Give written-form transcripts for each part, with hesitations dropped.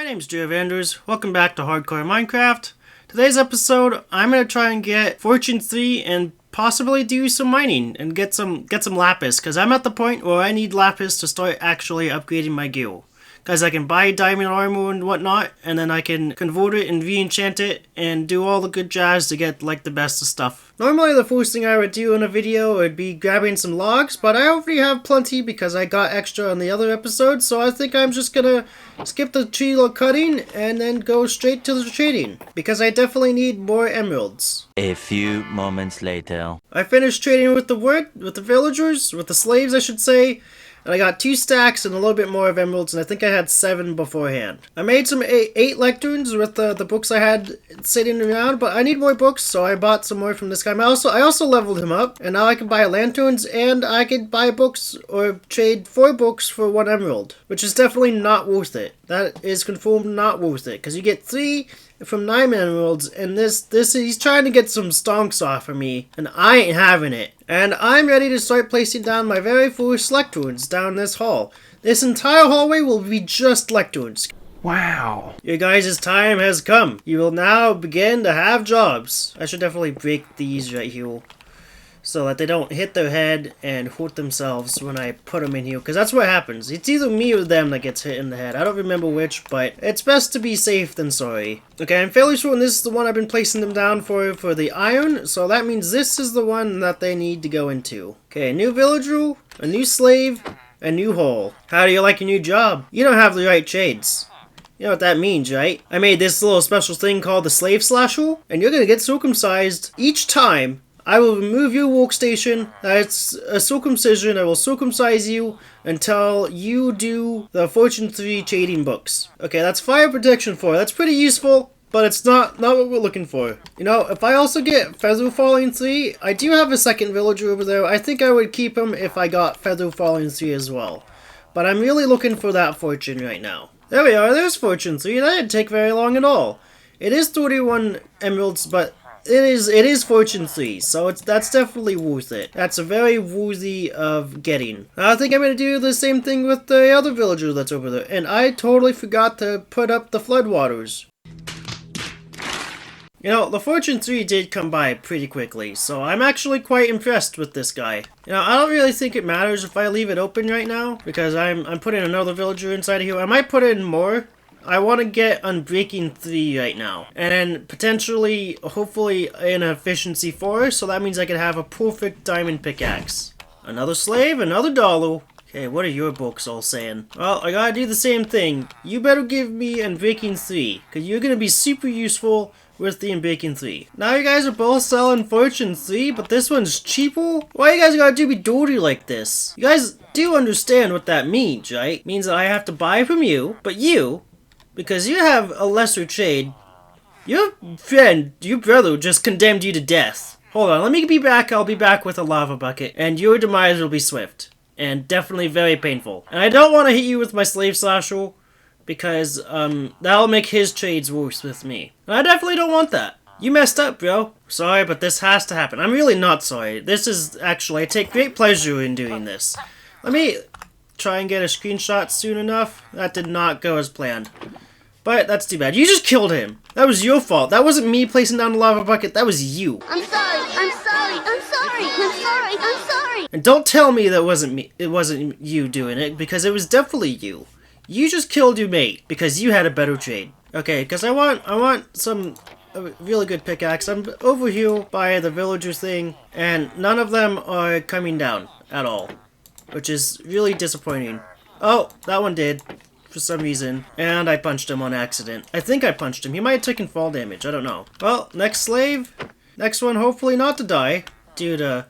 name's Drew Vanders. Welcome back to Hardcore Minecraft. Today's episode, I'm gonna try and get Fortune 3 and possibly do some mining and get some lapis, because I'm at the point where I need lapis to start actually upgrading my gear. Because I can buy diamond armor and whatnot, and then I can convert it and re-enchant it and do all the good jazz to get like the best of stuff. Normally the first thing I would do in a video would be grabbing some logs, but I already have plenty because I got extra on the other episode, so I think I'm just gonna skip the tree cutting and then go straight to the trading, because I definitely need more emeralds. A few moments later. I finished trading with the villagers, with the slaves I should say, and I got 2 stacks and a little bit more of emeralds, and I think I had 7 beforehand. I made some 8 lecterns with the books I had sitting around, but I need more books, so I bought some more from this guy. I also leveled him up, and now I can buy lanterns, and I can buy books or trade 4 books for 1 emerald, which is definitely not worth it. That is confirmed not worth it, because you get 3 from 9 emeralds, and this he's trying to get some stonks off of me, and I ain't having it. And I'm ready to start placing down my very first lecterns down this hall. This entire hallway will be just lecterns. Wow. Your guys' time has come. You will now begin to have jobs. I should definitely break these right here, so that they don't hit their head and hurt themselves when I put them in here, because that's what happens. It's either me or them that gets hit in the head. I don't remember which, but it's best to be safe than sorry. Okay, I'm fairly sure this is the one I've been placing them down for the iron, so that means this is the one that they need to go into. Okay, a new villager, a new slave, a new hole. How do you like your new job? You don't have the right trades. You know what that means, right? I made this little special thing called the slave slasher, and you're gonna get circumcised each time. I will remove your workstation. That's a circumcision. I will circumcise you until you do the Fortune 3 trading books. Okay, that's fire protection 4. That's pretty useful, but it's not what we're looking for. You know, if I also get feather falling 3, I do have a second villager over there. I think I would keep him if I got feather falling 3 as well. But I'm really looking for that fortune right now. There we are. There's Fortune 3. That didn't take very long at all. It is 31 emeralds, but it is Fortune 3, so that's definitely worth it. That's a very worthy of getting. I think I'm going to do the same thing with the other villager that's over there. And I totally forgot to put up the floodwaters. You know, the Fortune 3 did come by pretty quickly, so I'm actually quite impressed with this guy. You know, I don't really think it matters if I leave it open right now, because I'm putting another villager inside of here. I might put in more. I want to get Unbreaking 3 right now, and then potentially, hopefully, an Efficiency 4, so that means I can have a perfect diamond pickaxe. Another slave, another dollar. Okay, what are your books all saying? Well, I gotta do the same thing. You better give me Unbreaking 3, because you're gonna be super useful with the Unbreaking 3. Now you guys are both selling Fortune 3, but this one's cheaper? Why you guys gotta do me dirty like this? You guys do understand what that means, right? It means that I have to buy from you, but you, because you have a lesser trade, your brother just condemned you to death. Hold on, let me be back. I'll be back with a lava bucket, and your demise will be swift, and definitely very painful. And I don't want to hit you with my slave slasher, because that'll make his trades worse with me. And I definitely don't want that. You messed up, bro. Sorry, but this has to happen. I'm really not sorry. This is actually, I take great pleasure in doing this. Let me try and get a screenshot soon enough. That did not go as planned. But that's too bad. You just killed him. That was your fault. That wasn't me placing down the lava bucket. That was you. I'm sorry. I'm sorry. I'm sorry. I'm sorry. I'm sorry. And don't tell me that wasn't me. It wasn't you doing it, because it was definitely you. You just killed your mate because you had a better trade. Okay, because I want some really good pickaxe. I'm over here by the villagers thing, and none of them are coming down at all, which is really disappointing. Oh, that one did. For some reason, and I punched him on accident. I think I punched him. He might have taken fall damage. I don't know. Well, next slave. Next one, hopefully not to die due to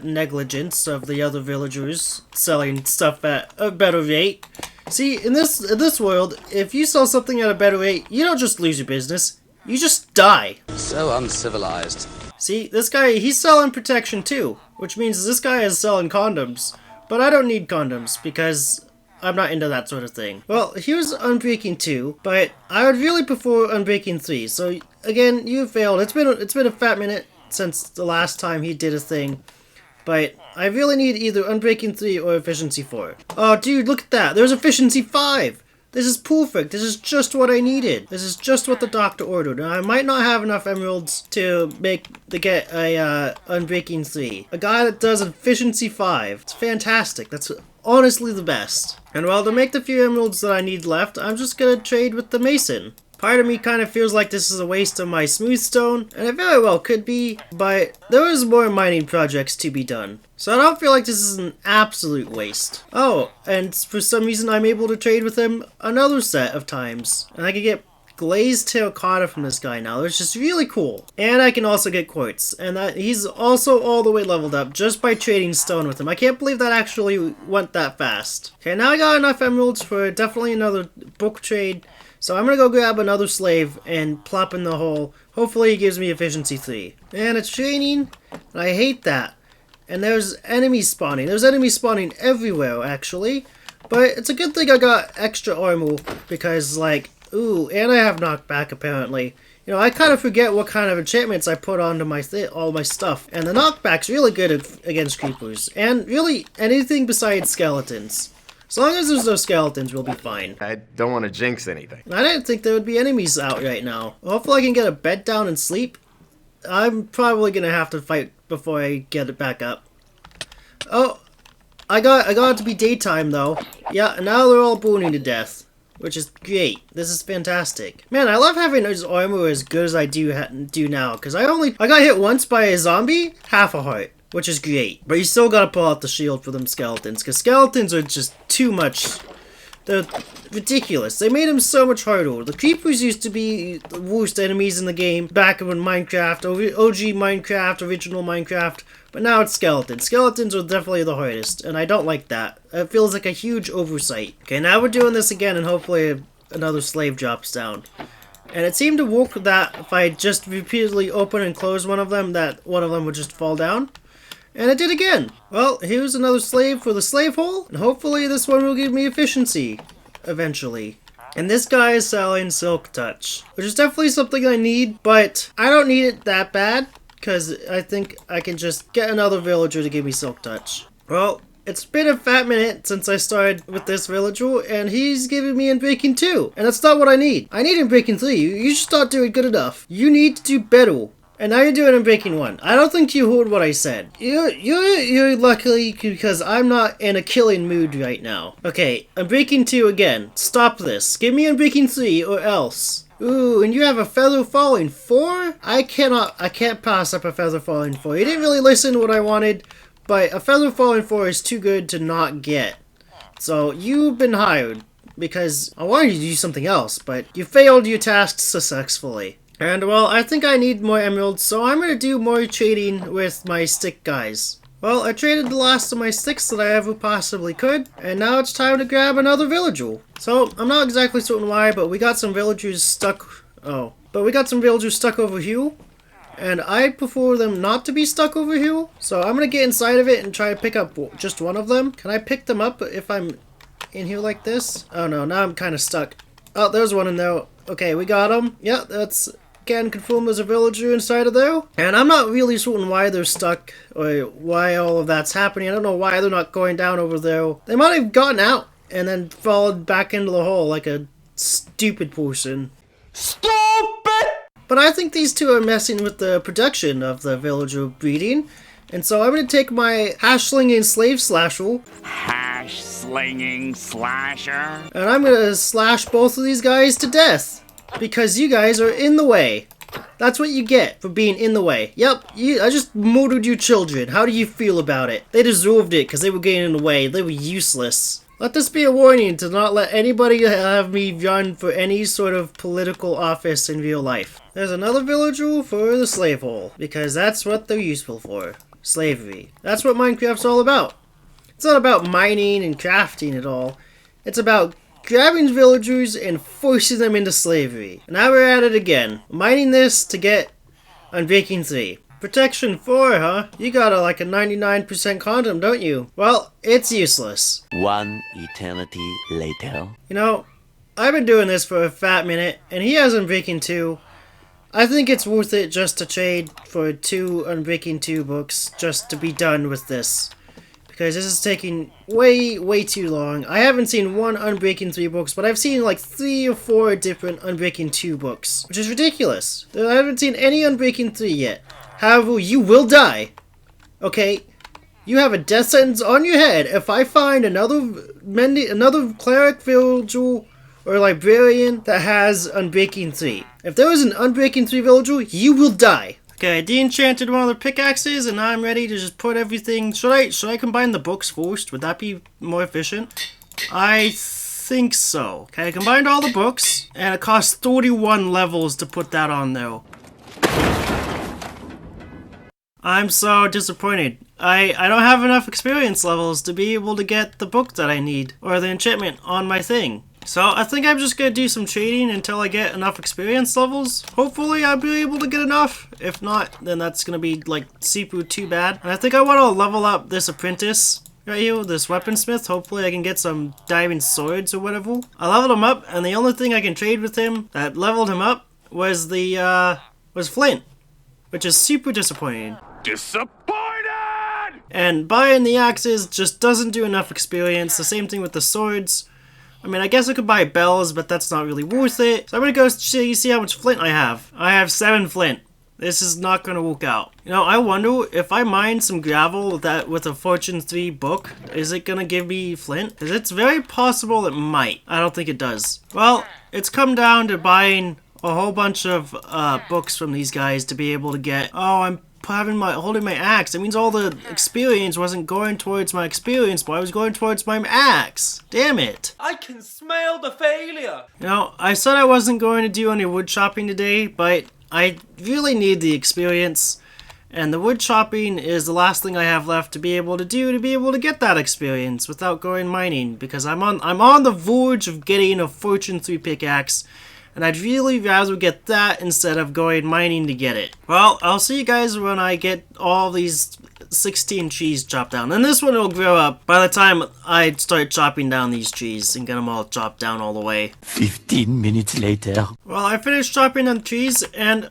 negligence of the other villagers selling stuff at a better rate. See, in this world, if you sell something at a better rate, you don't just lose your business. You just die. So uncivilized. See, this guy, he's selling protection too, which means this guy is selling condoms. But I don't need condoms because I'm not into that sort of thing. Well, here's Unbreaking 2, but I would really prefer Unbreaking 3. So again, you failed. It's been a fat minute since the last time he did a thing. But I really need either Unbreaking 3 or Efficiency 4. Oh dude, look at that. There's Efficiency 5. This is perfect. This is just what I needed. This is just what the doctor ordered. And I might not have enough emeralds to get a Unbreaking 3. A guy that does efficiency 5. It's fantastic. That's honestly the best. And while to make the few emeralds that I need left, I'm just gonna trade with the mason. Part of me kind of feels like this is a waste of my smooth stone, and it very well could be, but there is more mining projects to be done. So I don't feel like this is an absolute waste. Oh, and for some reason I'm able to trade with him another set of times. And I can get glazed terracotta from this guy now, which is really cool. And I can also get quartz, and he's also all the way leveled up just by trading stone with him. I can't believe that actually went that fast. Okay, now I got enough emeralds for definitely another book trade. So I'm gonna go grab another slave and plop in the hole. Hopefully he gives me efficiency 3. And it's raining, and I hate that. And there's enemies spawning. There's enemies spawning everywhere, actually. But it's a good thing I got extra armor, because, like, ooh, and I have knockback, apparently. You know, I kind of forget what kind of enchantments I put onto all my stuff. And the knockback's really good against creepers. And really, anything besides skeletons. As long as there's no skeletons, we'll be fine. I don't want to jinx anything. I didn't think there would be enemies out right now. Hopefully I can get a bed down and sleep. I'm probably gonna have to fight before I get it back up. Oh, I got it to be daytime though. Yeah, and now they're all burning to death, which is great. This is fantastic. Man, I love having his armor as good as I do now, because I got hit once by a zombie, half a heart. Which is great. But you still gotta pull out the shield for them skeletons, because skeletons are just too much. They're ridiculous. They made them so much harder. The creepers used to be the worst enemies in the game back when Minecraft, OG Minecraft, original Minecraft. But now it's skeletons. Skeletons are definitely the hardest, and I don't like that. It feels like a huge oversight. Okay, now we're doing this again, and hopefully another slave drops down. And it seemed to work that if I just repeatedly open and close one of them, that one of them would just fall down. And it did again. Well, here's another slave for the slave hole, and hopefully this one will give me efficiency, eventually. And this guy is selling Silk Touch, which is definitely something I need, but I don't need it that bad, because I think I can just get another villager to give me Silk Touch. Well, it's been a fat minute since I started with this villager, and he's giving me Unbreaking 2, and that's not what I need. I need Unbreaking 3. You just not doing good enough. You need to do better. And now you're doing Unbreaking 1. I don't think you heard what I said. You're lucky because I'm not in a killing mood right now. Okay, Unbreaking 2 again. Stop this. Give me Unbreaking 3 or else. Ooh, and you have a Feather Falling 4? I can't pass up a Feather Falling 4. You didn't really listen to what I wanted, but a Feather Falling 4 is too good to not get. So, you've been hired, because I wanted you to do something else, but you failed your task successfully. And, well, I think I need more emeralds, so I'm going to do more trading with my stick guys. Well, I traded the last of my sticks that I ever possibly could, and now it's time to grab another villager. So, I'm not exactly certain why, but we got some villagers stuck... Oh. But we got some villagers stuck over here, and I prefer them not to be stuck over here. So, I'm going to get inside of it and try to pick up just one of them. Can I pick them up if I'm in here like this? Oh no, now I'm kind of stuck. Oh, there's one in there. Okay, we got him. Yeah, that's... Can confirm there's a villager inside of there. And I'm not really certain why they're stuck or why all of that's happening. I don't know why they're not going down over there. They might have gotten out and then fallen back into the hole like a stupid person. Stupid! But I think these two are messing with the production of the villager breeding. And so I'm going to take my hash-slinging slave slasher. Hash-slinging slasher? And I'm going to slash both of these guys to death. Because you guys are in the way. That's what you get for being in the way. Yep, I just murdered your children. How do you feel about it? They deserved it because they were getting in the way. They were useless. Let this be a warning to not let anybody have me run for any sort of political office in real life. There's another villager for the slave hole. Because that's what they're useful for. Slavery. That's what Minecraft's all about. It's not about mining and crafting at all. It's about grabbing villagers and forcing them into slavery. Now we're at it again. Mining this to get Unbreaking 3. Protection 4, huh? You got like a 99% condom, don't you? Well, it's useless. One eternity later. You know, I've been doing this for a fat minute, and he has Unbreaking 2. I think it's worth it just to trade for 2 Unbreaking 2 books, just to be done with this. because this is taking way too long. I haven't seen one Unbreaking 3 books, but I've seen like 3 or 4 different Unbreaking 2 books, which is ridiculous. I haven't seen any Unbreaking 3 yet. However, you will die. Okay? You have a death sentence on your head if I find another cleric, villager, or librarian that has Unbreaking 3. If there is an Unbreaking 3 villager, you will die. Okay, I de-enchanted one of the pickaxes, and now I'm ready to just put everything... Should I combine the books first? Would that be more efficient? I think so. Okay, I combined all the books, and it costs 31 levels to put that on though. I'm so disappointed. I don't have enough experience levels to be able to get the book that I need, or the enchantment on my thing. So I think I'm just gonna do some trading until I get enough experience levels. Hopefully I'll be able to get enough. If not, then that's gonna be like super too bad. And I think I want to level up this apprentice right here, this weaponsmith. Hopefully I can get some diamond swords or whatever. I leveled him up, and the only thing I can trade with him that leveled him up was the was flint, which is super disappointing. Disappointed! And buying the axes just doesn't do enough experience. The same thing with the swords. I mean, I guess I could buy bells, but that's not really worth it. So I'm gonna go see how much flint I have. I have 7 flint. This is not gonna work out. You know, I wonder if I mine some gravel with a Fortune 3 book, is it gonna give me flint? Because it's very possible it might. I don't think it does. Well, it's come down to buying a whole bunch of books from these guys to be able to get... Oh, I'm holding my axe. That means all the experience wasn't going towards my experience, but I was going towards my axe. Damn it. I can smell the failure. You know, I said I wasn't going to do any wood chopping today, but I really need the experience, and the wood chopping is the last thing I have left to be able to do to be able to get that experience without going mining, because I'm on the verge of getting a Fortune 3 pickaxe, and I'd really rather get that instead of going mining to get it. Well, I'll see you guys when I get all these 16 trees chopped down. And this one will grow up by the time I start chopping down these trees and get them all chopped down all the way. 15 minutes later. Well, I finished chopping down trees, and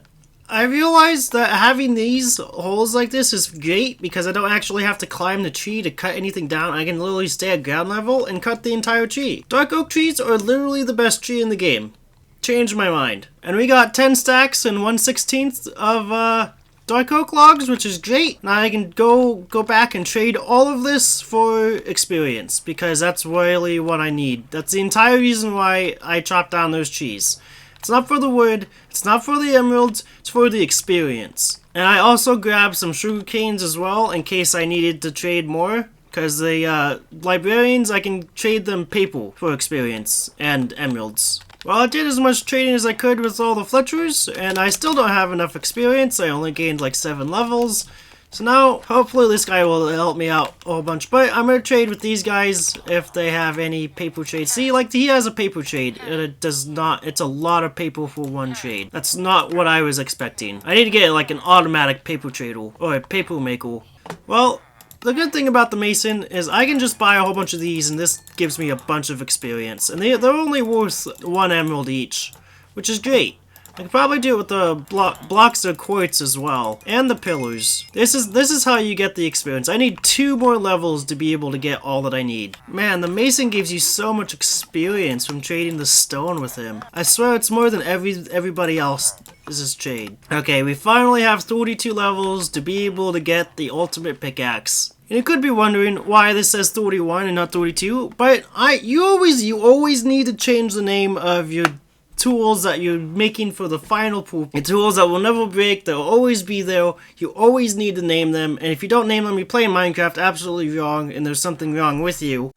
I realized that having these holes like this is great because I don't actually have to climb the tree to cut anything down. I can literally stay at ground level and cut the entire tree. Dark oak trees are literally the best tree in the game. Changed my mind. And we got 10 stacks and 1/16 of dark oak logs, which is great. Now I can go back and trade all of this for experience, because that's really what I need. That's the entire reason why I chopped down those trees. It's not for the wood, it's not for the emeralds, it's for the experience. And I also grabbed some sugar canes as well in case I needed to trade more, because the librarians, I can trade them paper for experience and emeralds. Well, I did as much trading as I could with all the Fletchers, and I still don't have enough experience. I only gained like 7 levels. So now, hopefully this guy will help me out a whole bunch. But I'm going to trade with these guys if they have any paper trades. See, like, he has a paper trade, and it does not... It's a lot of paper for one trade. That's not what I was expecting. I need to get, like, an automatic paper trader, or a paper maker. Well... The good thing about the Mason is I can just buy a whole bunch of these, and this gives me a bunch of experience. And they're only worth 1 emerald each, which is great. I could probably do it with the blocks of quartz as well, and the pillars. This is how you get the experience. I need 2 more levels to be able to get all that I need. Man, the Mason gives you so much experience from trading the stone with him. I swear it's more than everybody else. This is trade. Okay, we finally have 32 levels to be able to get the ultimate pickaxe. And you could be wondering why this says 31 and not 32, but you always need to change the name of your tools that you're making for the final proof. The tools that will never break, they'll always be there. You always need to name them, and if you don't name them, you're playing Minecraft absolutely wrong, and there's something wrong with you.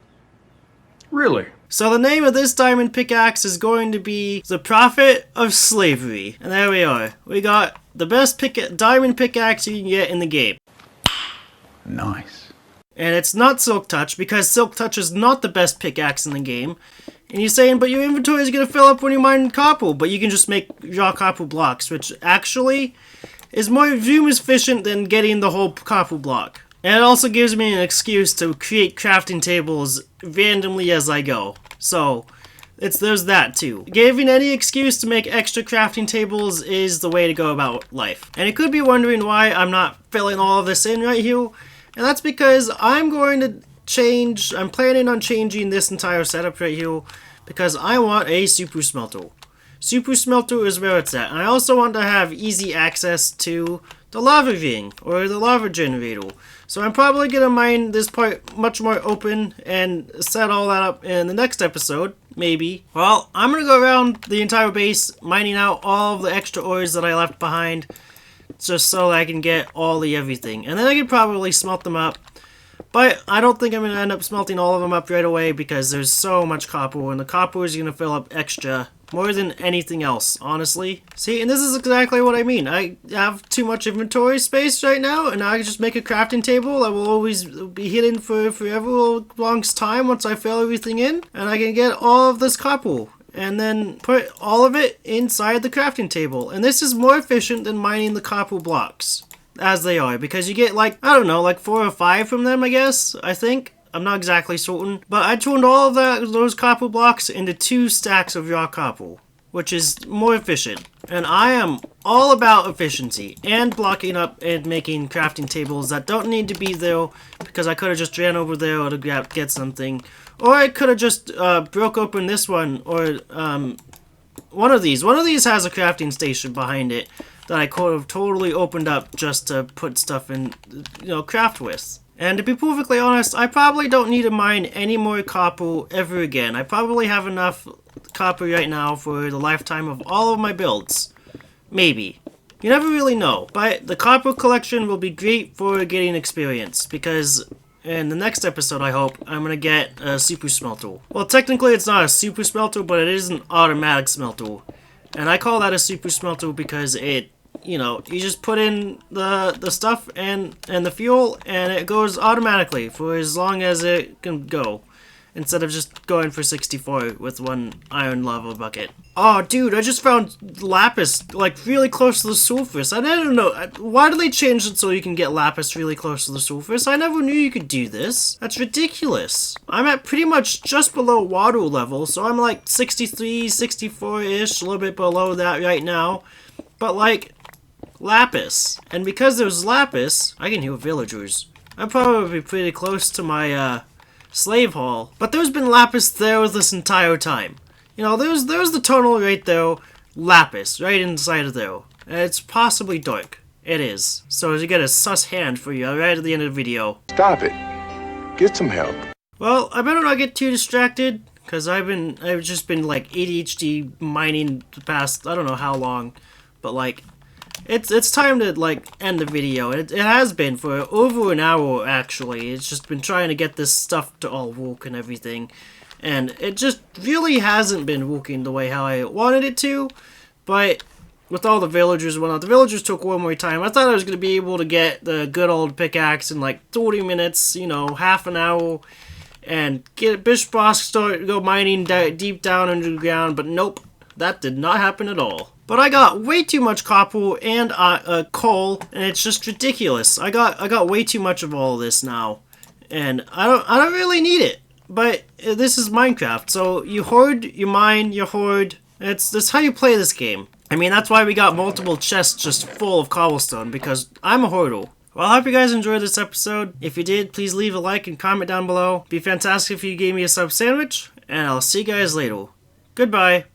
Really? So the name of this diamond pickaxe is going to be the Prophet of Slavery. And there we are. We got the best diamond pickaxe you can get in the game. Nice. And it's not Silk Touch, because Silk Touch is not the best pickaxe in the game. And you're saying, but your inventory is going to fill up when you mine copper, but you can just make raw copper blocks, which actually is more room efficient than getting the whole copper block. And it also gives me an excuse to create crafting tables randomly as I go. So, there's that too. Giving any excuse to make extra crafting tables is the way to go about life. And you could be wondering why I'm not filling all of this in right here. And that's because I'm planning on changing this entire setup right here because I want a super smelter. Super smelter is where it's at. And I also want to have easy access to the lava ring or the lava generator. So I'm probably going to mine this part much more open and set all that up in the next episode, maybe. Well, I'm going to go around the entire base mining out all of the extra ores that I left behind just so I can get all the everything. And then I can probably smelt them up. But I don't think I'm going to end up smelting all of them up right away because there's so much copper and the copper is going to fill up extra more than anything else, honestly. See, and this is exactly what I mean. I have too much inventory space right now, and I can just make a crafting table that will always be hidden for forever long time once I fill everything in, and I can get all of this copper and then put all of it inside the crafting table. And this is more efficient than mining the copper blocks as they are, because you get like, I don't know, like 4 or 5 from them, I guess, I think. I'm not exactly certain, but I turned all of those copper blocks into 2 stacks of raw copper, which is more efficient. And I am all about efficiency and blocking up and making crafting tables that don't need to be there because I could have just ran over there to get something, or I could have just broke open this one, or one of these. One of these has a crafting station behind it that I could have totally opened up just to put stuff in, craft with. And to be perfectly honest, I probably don't need to mine any more copper ever again. I probably have enough copper right now for the lifetime of all of my builds. Maybe. You never really know. But the copper collection will be great for getting experience, because in the next episode, I hope, I'm going to get a super smelter. Well, technically it's not a super smelter, but it is an automatic smelter. And I call that a super smelter because it, you just put in the stuff and the fuel, and it goes automatically for as long as it can go, instead of just going for 64 with one iron lava bucket. Oh, dude, I just found lapis, like, really close to the surface. I don't know, why did they change it so you can get lapis really close to the surface? I never knew you could do this. That's ridiculous. I'm at pretty much just below water level, so I'm like 63, 64-ish, a little bit below that right now. But, like, lapis. And because there's lapis, I can heal villagers. I'm probably pretty close to my slave hall. But there's been lapis there this entire time. There's the tunnel right there. Lapis right inside of there. And it's possibly dark. It is. So you get a sus hand for you right at the end of the video. Stop it. Get some help. Well, I better not get too distracted, because I've just been like ADHD mining the past, I don't know how long, but like, it's time to, like, end the video. It has been for over an hour, actually. It's just been trying to get this stuff to all work and everything. And it just really hasn't been working the way how I wanted it to. But with all the villagers and whatnot, the villagers took one more time. I thought I was going to be able to get the good old pickaxe in, like, 30 minutes, half an hour. And get Bish Boss start go mining deep down underground. But nope, that did not happen at all. But I got way too much copper and coal, and it's just ridiculous. I got way too much of all of this now, and I don't really need it. But this is Minecraft, so you hoard, you mine, you hoard. That's how you play this game. I mean, that's why we got multiple chests just full of cobblestone, because I'm a hoarder. Well, I hope you guys enjoyed this episode. If you did, please leave a like and comment down below. It'd be fantastic if you gave me a sub sandwich, and I'll see you guys later. Goodbye.